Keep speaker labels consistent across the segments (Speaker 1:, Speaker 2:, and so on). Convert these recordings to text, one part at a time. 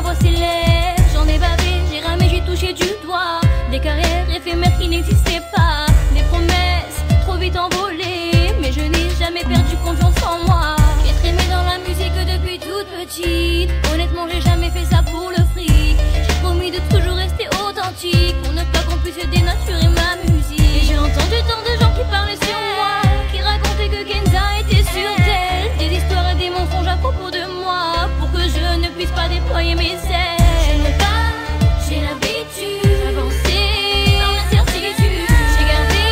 Speaker 1: ma voix s'élève. J'en ai bavé, j'ai ramé, j'ai touché du doigt des carrières éphémères qui n'existaient pas, des promesses trop vite envolées, mais je n'ai jamais perdu confiance en moi. J'ai trémé dans la musique depuis toute petite. Honnêtement, j'ai jamais fait ça pour le fric. J'ai promis de toujours rester authentique, pour ne pas qu'on puisse dénaturer ma musique. Et j'ai entendu tant de gens qui parlaient sur moi, qui racontaient que Kenza était sur d'elle, des histoires et des mensonges à propos de moi, pour que je ne puisse pas déployer mes ailes. Je me bats, j'ai l'habitude d'avancer dans l'incertitude. J'ai gardé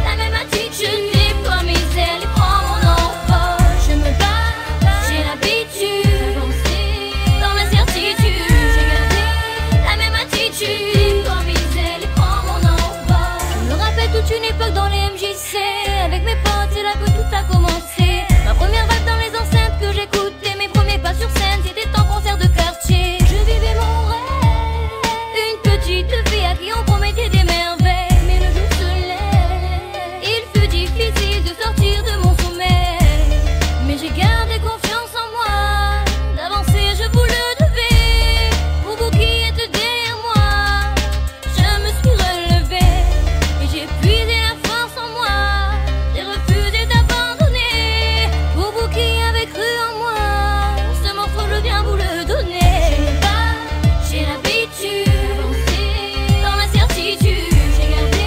Speaker 1: la même attitude, je déploie mes ailes et prends mon envol. Je me bats, j'ai l'habitude d'avancer dans l'incertitude. J'ai gardé la même attitude, je déploie mes ailes et prends mon envol. Je me rappelle toute une époque dans les MJC, avec mes potes, c'est là que tout a commencé. Ma première vague dans les enceintes que j'écoutais, mes premiers pas sur scène, c'était en concert de quartier. Je vivais mon rêve, une petite fille à qui on promettait des merveilles. Mais le jour se lève, il fut difficile de sortir de mon sommeil. Mais j'ai gardé confiance en moi, d'avancer je vous le devais. Pour vous qui êtes derrière moi, je me suis relevée et j'ai puisé la force en moi. J'ai refusé d'abandonner. Pour vous qui avez cru en moi, ce morceau je viens vous le donner. Je me bats, j'ai l'habitude d'avancer dans l'incertitude. J'ai gardé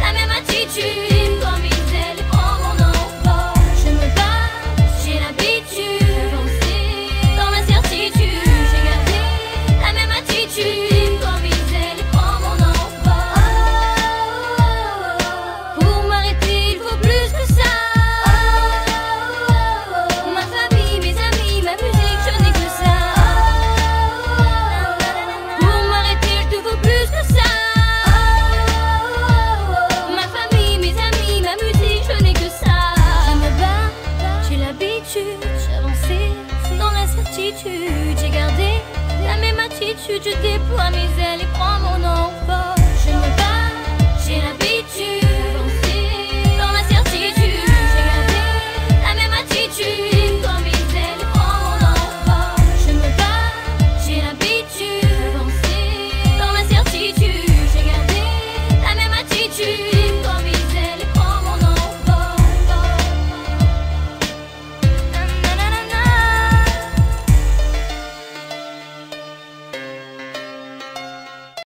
Speaker 1: la même attitude, déploie mes ailes et prends mon envol. Je me bats, j'ai l'habitude d'avancer dans l'incertitude. J'ai gardé la même attitude, déploie mes ailes et prends mon envol. Pour m'arrêter il faut plus que ça. Ma famille, mes amis, ma musique, je n'ai que ça. Pour m'arrêter il te faut plus que ça. Ma famille, mes amis, ma musique, je n'ai que ça. Je me bats, j'ai l'habitude, j'avançais dans l'incertitude. J'ai gardé la même attitude, je déploie mes ailes et prends mon envol.